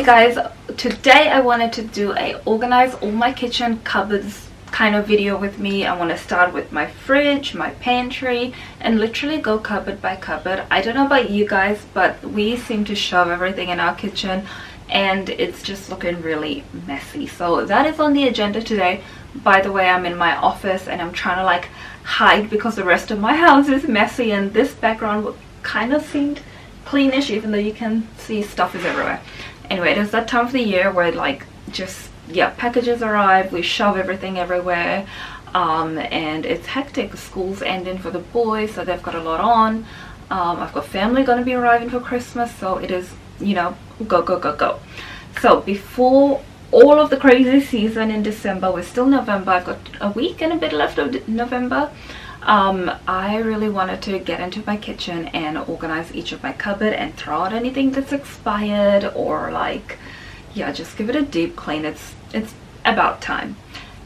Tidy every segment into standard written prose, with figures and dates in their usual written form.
Okay guys, today I wanted to do a organize all my kitchen cupboards kind of video with me. I want to start with my fridge, my pantry, and literally go cupboard by cupboard. I don't know about you guys, but we seem to shove everything in our kitchen and it's just looking really messy. So that is on the agenda today. By the way, I'm in my office and I'm trying to like hide because the rest of my house is messy, and this background kind of seemed cleanish even though you can see stuff is everywhere. Anyway, it is that time of the year where like just, yeah, packages arrive, we shove everything everywhere, and it's hectic. School's ending for the boys, so they've got a lot on. I've got family going to be arriving for Christmas, so it is, you know, go go go go. So before all of the crazy season in December, we're still November, I've got a week and a bit left of November. I really wanted to get into my kitchen and organize each of my cupboard and throw out anything that's expired, or like, yeah, just give it a deep clean. It's about time.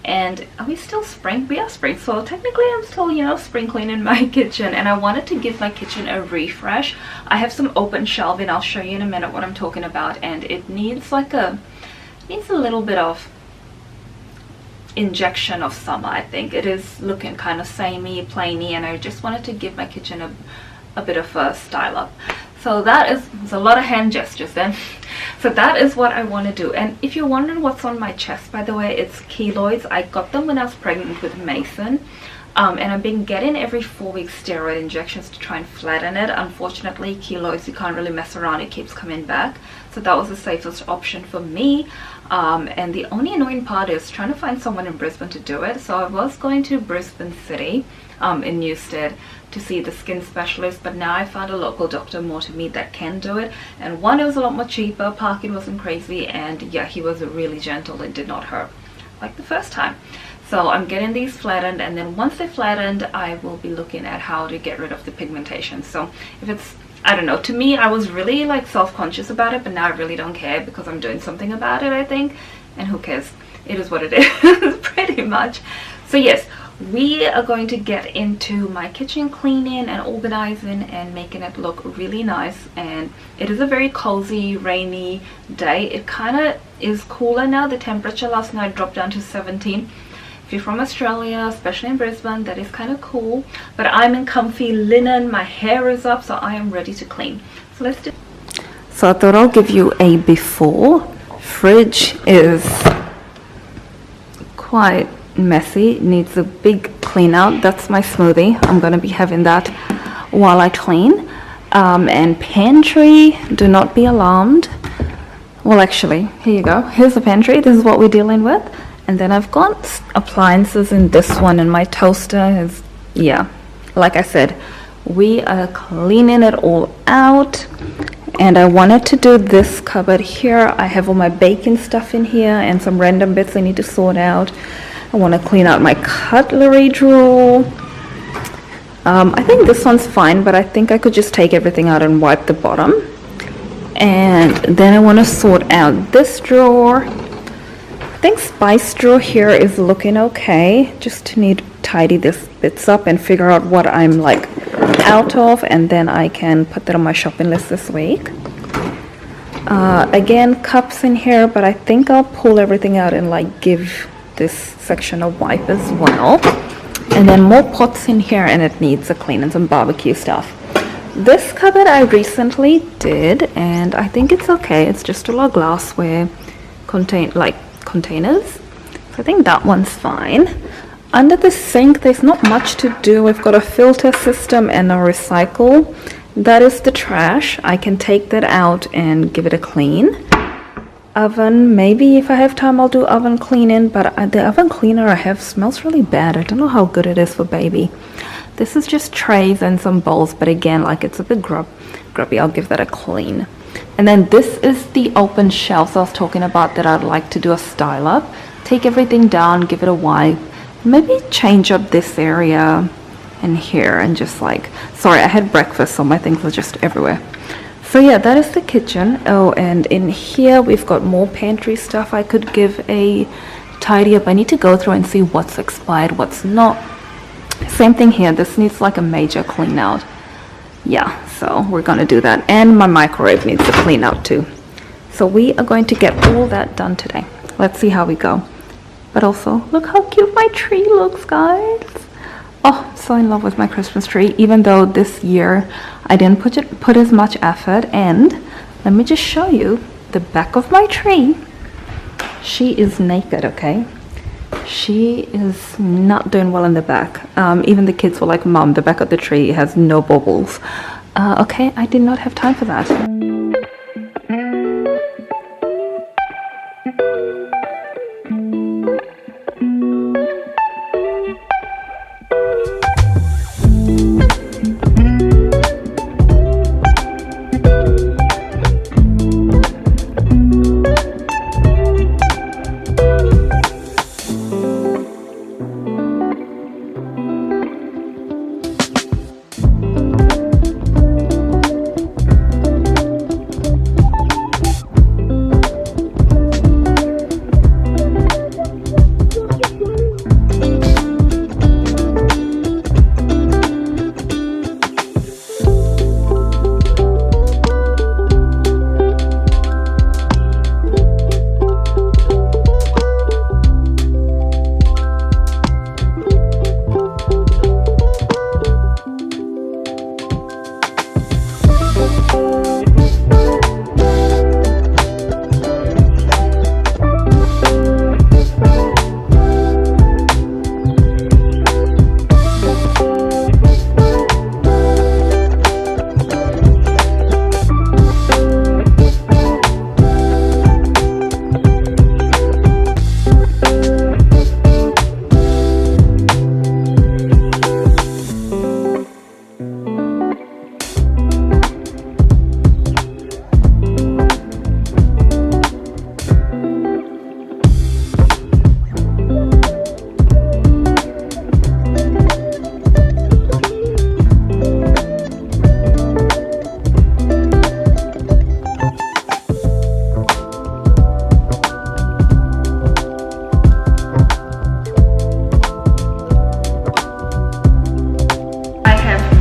And are we still spring? We are spring, so technically I'm still, you know, spring cleaning my kitchen, and I wanted to give my kitchen a refresh. I have some open shelving, I'll show you in a minute what I'm talking about, and it needs like needs a little bit of injection of summer. I think it is looking kind of samey, plainy, and I just wanted to give my kitchen a bit of a style up. So that is, there's a lot of hand gestures then. So that is what I want to do. And if you're wondering what's on my chest, by the way, it's keloids. I got them when I was pregnant with Mason, and I've been getting every 4 weeks steroid injections to try and flatten it. Unfortunately, keloids, you can't really mess around, it keeps coming back. So that was the safest option for me. And the only annoying part is trying to find someone in Brisbane to do it. So I was going to Brisbane City in Newstead to see the skin specialist, but now I found a local doctor more to me that can do it. And one, it was a lot more cheaper, parking wasn't crazy, and yeah, he was really gentle, it did not hurt like the first time. So I'm getting these flattened, and then once they're flattened, I will be looking at how to get rid of the pigmentation. So if it's, I don't know, to me, I was really like self-conscious about it, but now I really don't care because I'm doing something about it, I think. And who cares? It is what it is, pretty much. So yes, we are going to get into my kitchen cleaning and organizing and making it look really nice. And it is a very cozy, rainy day. It kind of is cooler now. The temperature last night dropped down to 17. If you're from Australia, especially in Brisbane, that is kind of cool. But I'm in comfy linen, my hair is up, so I am ready to clean. So let's do. So I thought I'll give you a before. Fridge is quite messy, needs a big clean out. That's my smoothie, I'm going to be having that while I clean. And pantry, do not be alarmed. Well, actually, here you go, here's the pantry, this is what we're dealing with. And then I've got appliances in this one, and my toaster is, yeah, like I said, we are cleaning it all out. And I wanted to do this cupboard here. I have all my baking stuff in here and some random bits I need to sort out. I want to clean out my cutlery drawer. I think this one's fine, but I think I could just take everything out and wipe the bottom. And then I want to sort out this drawer. I think spice drawer here is looking okay. Just need to tidy this bits up and figure out what I'm like out of, and then I can put that on my shopping list this week. Again, cups in here, but I think I'll pull everything out and like give this section a wipe as well. And then more pots in here, and it needs a clean, and some barbecue stuff. This cupboard I recently did, and I think it's okay. It's just a lot of glassware containers. So I think that one's fine. Under the sink, there's not much to do. We've got a filter system and a recycle. That is the trash. I can take that out and give it a clean. Oven, maybe if I have time I'll do oven cleaning, but the oven cleaner I have smells really bad. I don't know how good it is for baby. This is just trays and some bowls, but again, like it's a bit grubby. I'll give that a clean. And then this is the open shelves I was talking about that I'd like to do a style up. Take everything down, give it a wipe, maybe change up this area and here, and just like, sorry, I had breakfast, so my things are just everywhere. So yeah, that is the kitchen. Oh, and in here we've got more pantry stuff I could give a tidy up. I need to go through and see what's expired, what's not. Same thing here, this needs like a major clean out. Yeah, so we're gonna do that. And my microwave needs to clean out too. So we are going to get all that done today. Let's see how we go. But also, look how cute my tree looks, guys. Oh, I'm so in love with my Christmas tree, even though this year I didn't put as much effort. And let me just show you the back of my tree. She is naked, okay? She is not doing well in the back. Even the kids were like, Mom, the back of the tree has no bubbles. Okay, I did not have time for that.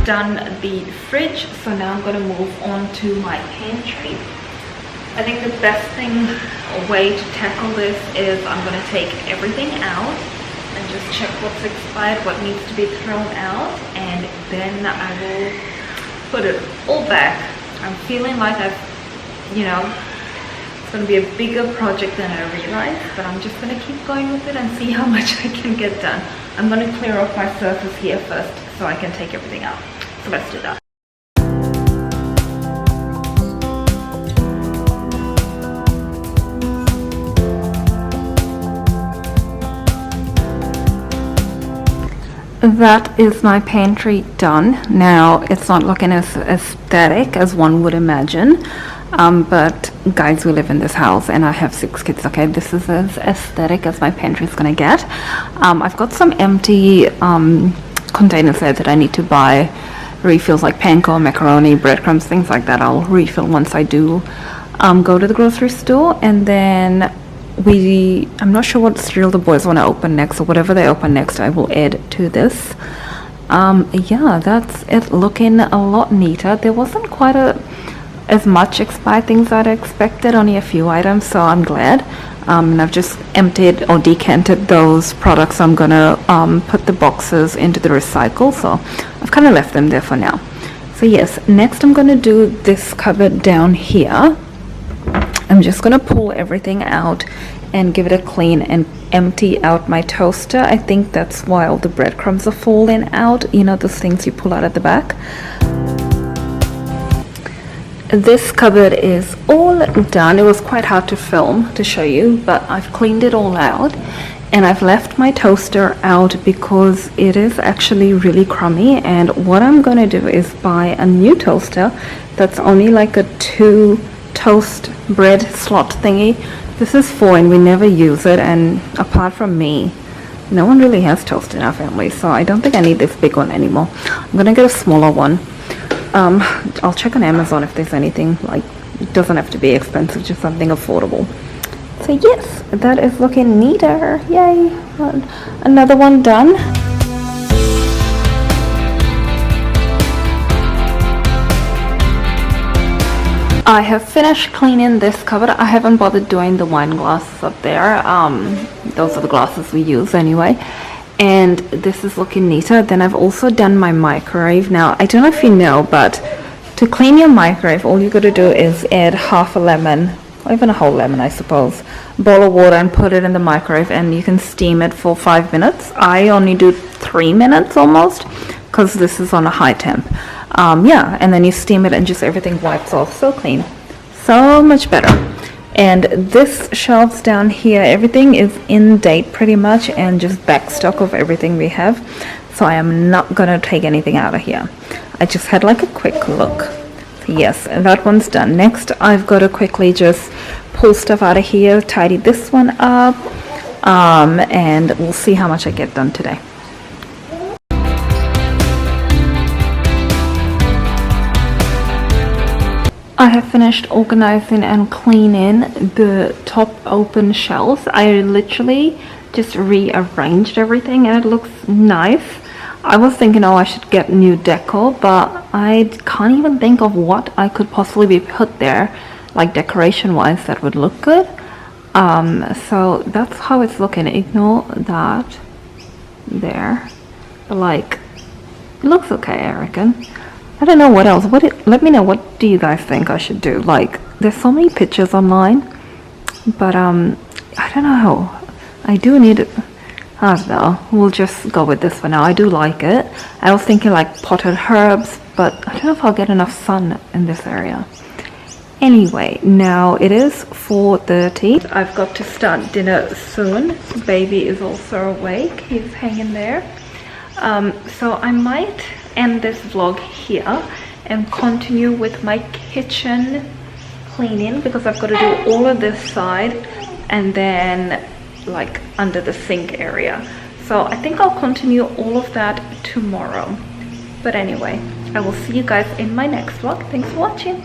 Done the fridge, so now I'm going to move on to my pantry. I think the best way to tackle this is I'm going to take everything out and just check what's expired, what needs to be thrown out, and then I will put it all back. I'm feeling like it's going to be a bigger project than I realized, but I'm just going to keep going with it and see how much I can get done. I'm going to clear off my surface here first so I can take everything out. So let's do that. That is my pantry done. Now it's not looking as aesthetic as one would imagine, but guys, we live in this house and I have 6 kids. Okay, this is as aesthetic as my pantry is gonna get. I've got some empty containers there that I need to buy refills, like panko, macaroni, breadcrumbs, things like that. I'll refill once I do go to the grocery store. And then I'm not sure what cereal the boys want to open next, so whatever they open next I will add to this. Yeah, that's it, looking a lot neater. There wasn't quite as much expired things that I expected, only a few items, so I'm glad. And I've just emptied or decanted those products. I'm gonna put the boxes into the recycle, so I've kind of left them there for now. So yes, next I'm gonna do this cupboard down here. I'm just gonna pull everything out and give it a clean and empty out my toaster. I think that's why all the breadcrumbs are falling out, you know, those things you pull out at the back. This cupboard is all done. It was quite hard to film to show you, but I've cleaned it all out, and I've left my toaster out because it is actually really crummy. And what I'm gonna do is buy a new toaster that's only like a 2 toast bread slot thingy. This is 4 and we never use it, and apart from me, no one really has toast in our family, so I don't think I need this big one anymore. I'm gonna get a smaller one. I'll check on Amazon if there's anything, like, it doesn't have to be expensive, just something affordable. So yes, that is looking neater. Yay! Another one done. I have finished cleaning this cupboard. I haven't bothered doing the wine glasses up there. Those are the glasses we use anyway. And this is looking neater. Then I've also done my microwave. Now, I don't know if you know, but to clean your microwave, all you got to do is add half a lemon, or even a whole lemon, I suppose, bowl of water, and put it in the microwave, and you can steam it for 5 minutes. I only do 3 minutes almost, because this is on a high temp. Yeah, and then you steam it and just everything wipes off. So clean, so much better. And this shelves down here, everything is in date pretty much, and just back stock of everything we have. So I am not gonna take anything out of here. I just had like a quick look. So yes, that one's done. Next, I've got to quickly just pull stuff out of here, tidy this one up, and we'll see how much I get done today. I have finished organizing and cleaning the top open shelves. I literally just rearranged everything and it looks nice. I was thinking, oh, I should get new decor, but I can't even think of what I could possibly be put there, like decoration wise, that would look good. So that's how it's looking. Ignore that there, but like, it looks okay, I reckon. I don't know what else. Let me know, what do you guys think I should do? Like, there's so many pictures online, but I don't know. I do need it. I don't know. We'll just go with this for now. I do like it. I was thinking like potted herbs, but I don't know if I'll get enough sun in this area. Anyway, now it is 4:30. I've got to start dinner soon. Baby is also awake. He's hanging there. So I might end this vlog here and continue with my kitchen cleaning, because I've got to do all of this side and then like under the sink area. So I think I'll continue all of that tomorrow. But anyway, I will see you guys in my next vlog. Thanks for watching.